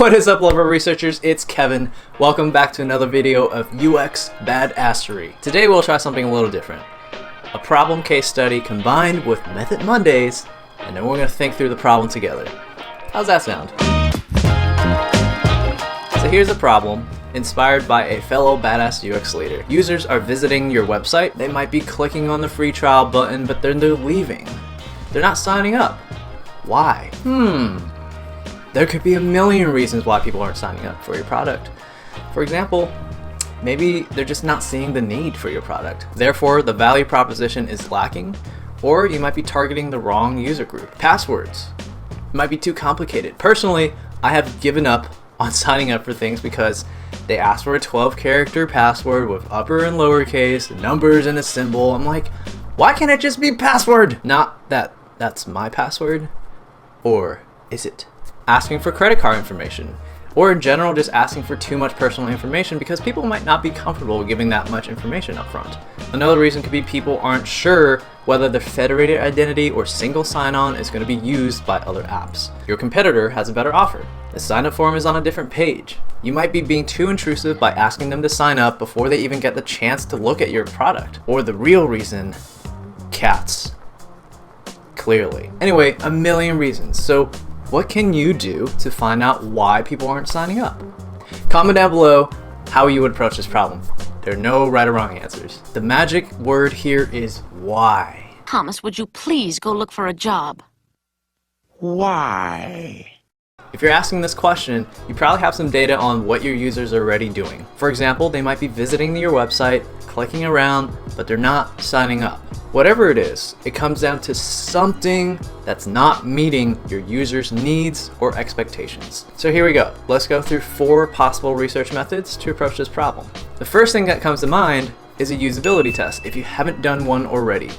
What is up, lover researchers? It's Kevin. Welcome back to another video of UX Badassery. Today we'll try something a little different. A problem case study combined with Method Mondays, and then we're going to think through the problem together. How's that sound? So here's a problem inspired by a fellow badass UX leader. Users are visiting your website. They might be clicking on the free trial button, but then they're leaving. They're not signing up. Why? There could be a million reasons why people aren't signing up for your product. For example, maybe they're just not seeing the need for your product. Therefore, the value proposition is lacking, or you might be targeting the wrong user group. Passwords might be too complicated. Personally, I have given up on signing up for things because they ask for a 12-character password with upper and lowercase, numbers and a symbol. I'm like, why can't it just be password? Not that that's my password, or is it? Asking for credit card information, or in general just asking for too much personal information because people might not be comfortable giving that much information up front. Another reason could be people aren't sure whether the federated identity or single sign-on is going to be used by other apps. Your competitor has a better offer. The sign-up form is on a different page. You might be being too intrusive by asking them to sign up before they even get the chance to look at your product. Or the real reason, cats. Clearly. Anyway, a million reasons. So what can you do to find out why people aren't signing up? Comment down below how you would approach this problem. There are no right or wrong answers. The magic word here is why. Thomas, would you please go look for a job? Why? If you're asking this question, you probably have some data on what your users are already doing. For example, they might be visiting your website, clicking around, but they're not signing up. Whatever it is, it comes down to something that's not meeting your users' needs or expectations. So here we go. Let's go through 4 possible research methods to approach this problem. The first thing that comes to mind is a usability test if you haven't done one already.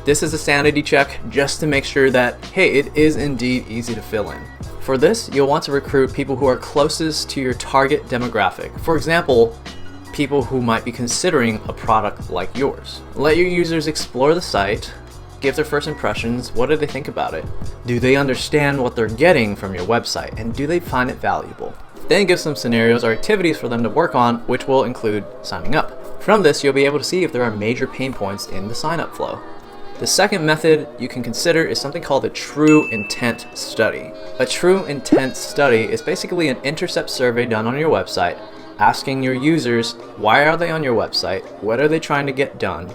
This is a sanity check just to make sure that, hey, it is indeed easy to fill in. For this, you'll want to recruit people who are closest to your target demographic. For example, people who might be considering a product like yours. Let your users explore the site, give their first impressions. What do they think about it? Do they understand what they're getting from your website, and do they find it valuable? Then give some scenarios or activities for them to work on, which will include signing up. From this, you'll be able to see if there are major pain points in the sign-up flow. The second method you can consider is something called a true intent study. A true intent study is basically an intercept survey done on your website, asking your users, why are they on your website? What are they trying to get done?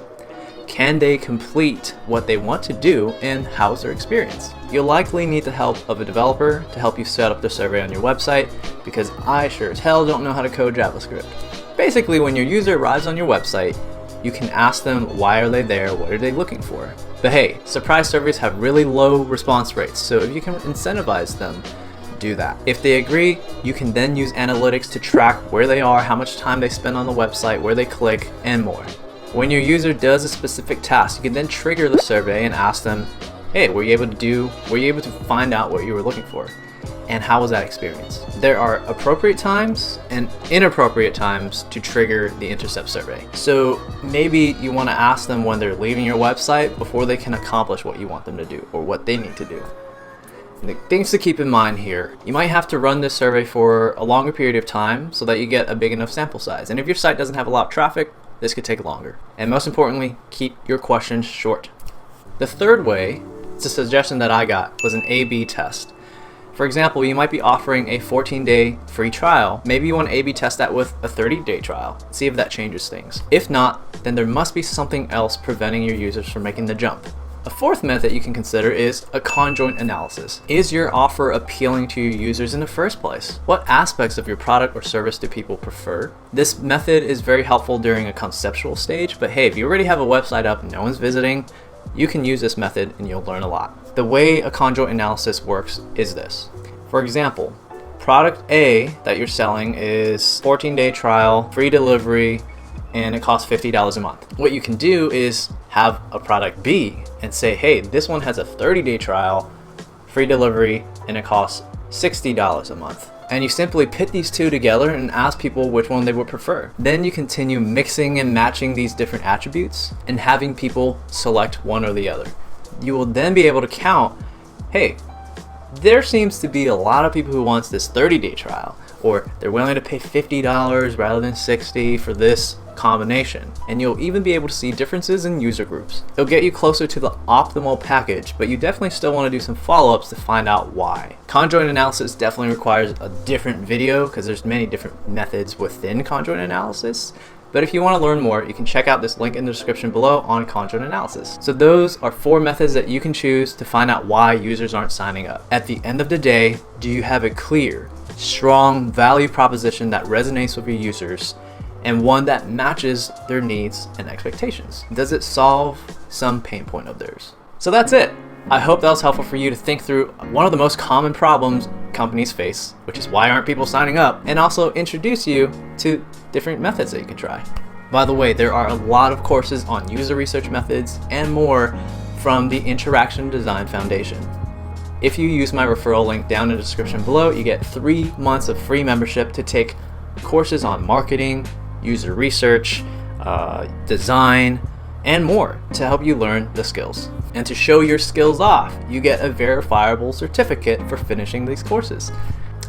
Can they complete what they want to do? And how's their experience? You'll likely need the help of a developer to help you set up the survey on your website, because I sure as hell don't know how to code JavaScript. Basically, when your user arrives on your website, you can ask them why are they there, what are they looking for? But hey, surprise surveys have really low response rates, so if you can incentivize them, do that. If they agree, you can then use analytics to track where they are, how much time they spend on the website, where they click, and more. When your user does a specific task, you can then trigger the survey and ask them, hey, were you able to find out what you were looking for? And how was that experience? There are appropriate times and inappropriate times to trigger the intercept survey. So maybe you want to ask them when they're leaving your website before they can accomplish what you want them to do or what they need to do. The things to keep in mind here, you might have to run this survey for a longer period of time so that you get a big enough sample size. And if your site doesn't have a lot of traffic, this could take longer. And most importantly, keep your questions short. The third way, it's a suggestion that I got, was an A/B test. For example, you might be offering a 14-day free trial. Maybe you want to A/B test that with a 30-day trial. See if that changes things. If not, then there must be something else preventing your users from making the jump. A fourth method you can consider is a conjoint analysis. Is your offer appealing to your users in the first place? What aspects of your product or service do people prefer? This method is very helpful during a conceptual stage, but hey, if you already have a website up and no one's visiting, you can use this method and you'll learn a lot. The way a conjoint analysis works is this. For example, product A that you're selling is 14-day trial, free delivery, and it costs $50 a month. What you can do is have a product B and say, hey, this one has a 30-day trial, free delivery, and it costs $60 a month. And you simply pit these two together and ask people which one they would prefer. Then you continue mixing and matching these different attributes and having people select one or the other. You will then be able to count, hey, there seems to be a lot of people who wants this 30-day trial, or they're willing to pay $50 rather than $60 for this combination. And you'll even be able to see differences in user groups. It'll get you closer to the optimal package, but you definitely still want to do some follow-ups to find out why. Conjoint analysis definitely requires a different video because there's many different methods within conjoint analysis. But if you want to learn more, you can check out this link in the description below on conjoint analysis. So those are 4 methods that you can choose to find out why users aren't signing up. At the end of the day, do you have a clear, strong value proposition that resonates with your users and one that matches their needs and expectations? Does it solve some pain point of theirs? So that's it. I hope that was helpful for you to think through one of the most common problems companies face, which is why aren't people signing up, and also introduce you to different methods that you can try. By the way, there are a lot of courses on user research methods and more from the Interaction Design Foundation. If you use my referral link down in the description below, you get 3 months of free membership to take courses on marketing, user research, design, and more to help you learn the skills. And to show your skills off, you get a verifiable certificate for finishing these courses.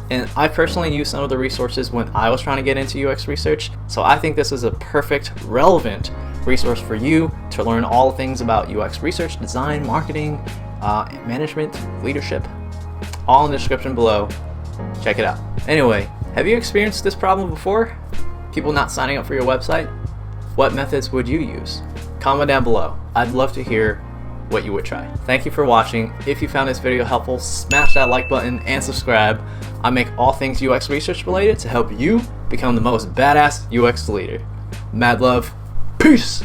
And I personally used some of the resources when I was trying to get into UX research, so I think this is a perfect, relevant resource for you to learn all things about UX research, design, marketing, management, leadership, all in the description below. Check it out. Anyway, have you experienced this problem before? People not signing up for your website? What methods would you use? Comment down below. I'd love to hear what you would try. Thank you for watching. If you found this video helpful, smash that like button and subscribe. I make all things UX research related to help you become the most badass UX leader. Mad love. Peace!